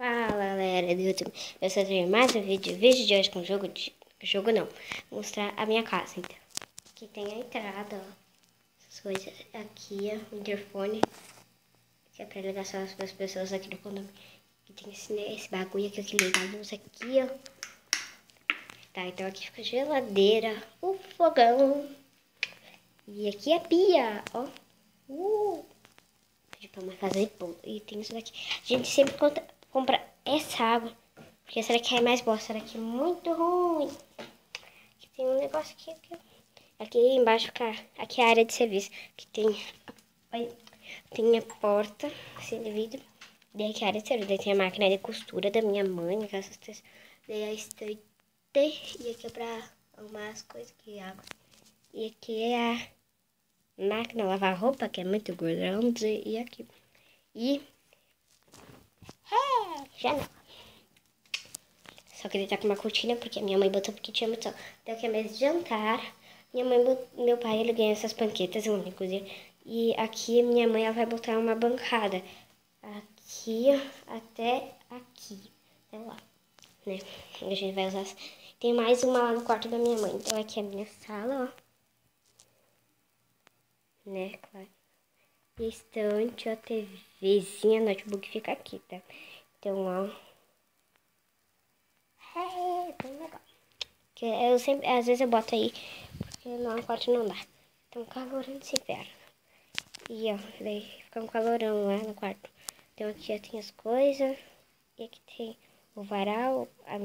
Fala galera do YouTube, eu sou mais um vídeo de hoje com jogo não, vou mostrar a minha casa então. Aqui tem a entrada, ó, essas coisas, aqui ó, o interfone, que é pra ligar só para as pessoas aqui do condomínio. Aqui tem esse bagulho aqui que liga a luz aqui ó. Tá, então aqui fica a geladeira, o fogão, e aqui a pia, ó. Pra uma casa de bolo. E tem isso daqui. A gente sempre compra essa água. Porque essa daqui é mais boa. Essa daqui é muito ruim. Aqui tem um negócio aqui embaixo, aqui é a área de serviço. Aqui tem a porta, assim, de vidro. Daí aqui é a área de serviço. Daí tem a máquina de costura da minha mãe. Essas coisas. Daí a estante. E aqui é pra arrumar as coisas aqui, água. E aqui é a máquina lavar roupa, que é muito grande. E aqui. E janela. Só que ele tá com uma cortina porque a minha mãe botou porque tinha muito sol. Então aqui é mesa de jantar. Meu pai, ele ganhou essas panquetas, inclusive. E aqui minha mãe, ela vai botar uma bancada. Aqui até aqui. Até lá. Né? A gente vai usar. Tem mais uma lá no quarto da minha mãe. Então aqui é a minha sala, ó. Né, claro. Estante, ó, TVzinha, notebook fica aqui, tá? Então, ó. É, tão legal. Que eu sempre, às vezes eu boto aí, porque no quarto não dá. Então, calorão de inverno. E, ó, daí fica um calorão lá no quarto. Então, aqui já tem as coisas. E aqui tem o varal, a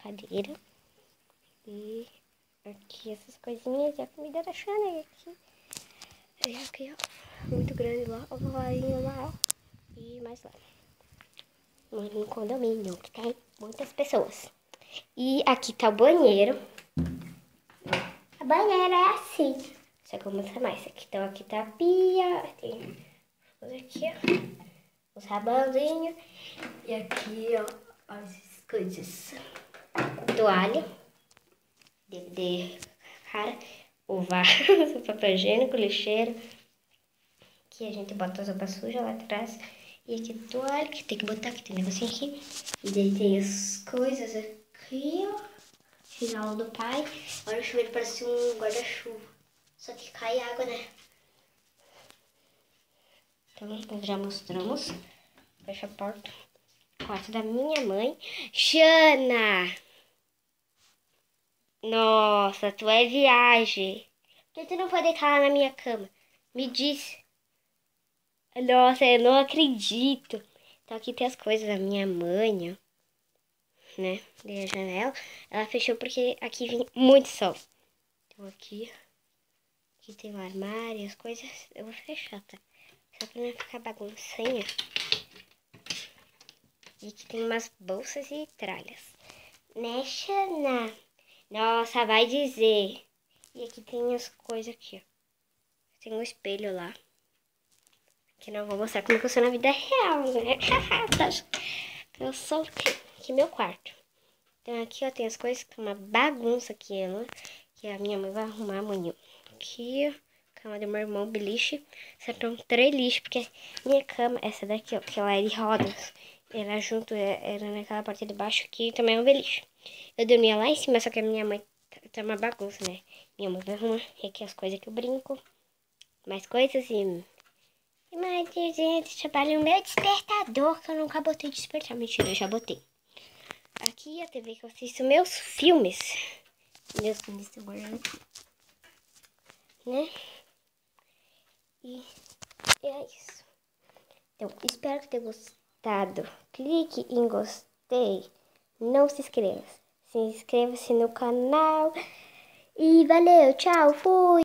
cadeira. E aqui essas coisinhas e a comida da Xana. E aqui, ó, muito grande lá, o varinho lá, ó. E mais lá. No condomínio, que tem muitas pessoas. E aqui tá o banheiro. A banheira é assim. Só que eu vou mostrar mais aqui. Então aqui tá a pia. Tem aqui, ó. Os sabãozinhos. E aqui, ó, as coisas. Toalha. DVD, cara. O vaso, o papel higiênico, lixeira. Aqui a gente bota as roupas sujas lá atrás. E aqui toalha, que tem que botar, que tem negocinho aqui. E daí tem as coisas aqui, ó. Final do pai. Olha o chuveiro, parece um guarda-chuva. Só que cai água, né? Então, já mostramos. Fecha a porta. Quarto da minha mãe. Xana! Nossa, tu é viagem. Por que tu não foi deitar lá na minha cama? Me diz. Nossa, eu não acredito. Então aqui tem as coisas da minha mãe, ó. Né? Dei a janela. Ela fechou porque aqui vinha muito sol. Então aqui tem um armário, as coisas. Eu vou fechar, tá? Só pra não ficar baguncinha. E aqui tem umas bolsas e tralhas. Né, Xana? Nossa, vai dizer. E aqui tem as coisas aqui, ó. Tem um espelho lá. Que não vou mostrar como funciona na vida real, né? Eu sou aqui meu quarto. Então aqui, ó, tem as coisas que é uma bagunça aqui, né? Que a minha mãe vai arrumar amanhã. Aqui, ó, cama do meu irmão, beliche. São 3 lixos, porque minha cama, essa daqui, ó, que ela é de rodas. Era junto, era naquela parte de baixo aqui, também é um beliche. Eu dormia lá em cima, só que a minha mãe tá uma bagunça, né? Minha mãe vai arrumar. E aqui as coisas que eu brinco. Mais coisas e... Mas, gente, trabalho o meu despertador, que eu nunca botei despertar. Mentira, eu já botei. Aqui a TV que eu assisto meus filmes. Meus filmes de guardando. Né? E é isso. Então, espero que tenha gostado. Clique em gostei. Não se inscreva. Se inscreva-se no canal. E valeu, tchau, fui!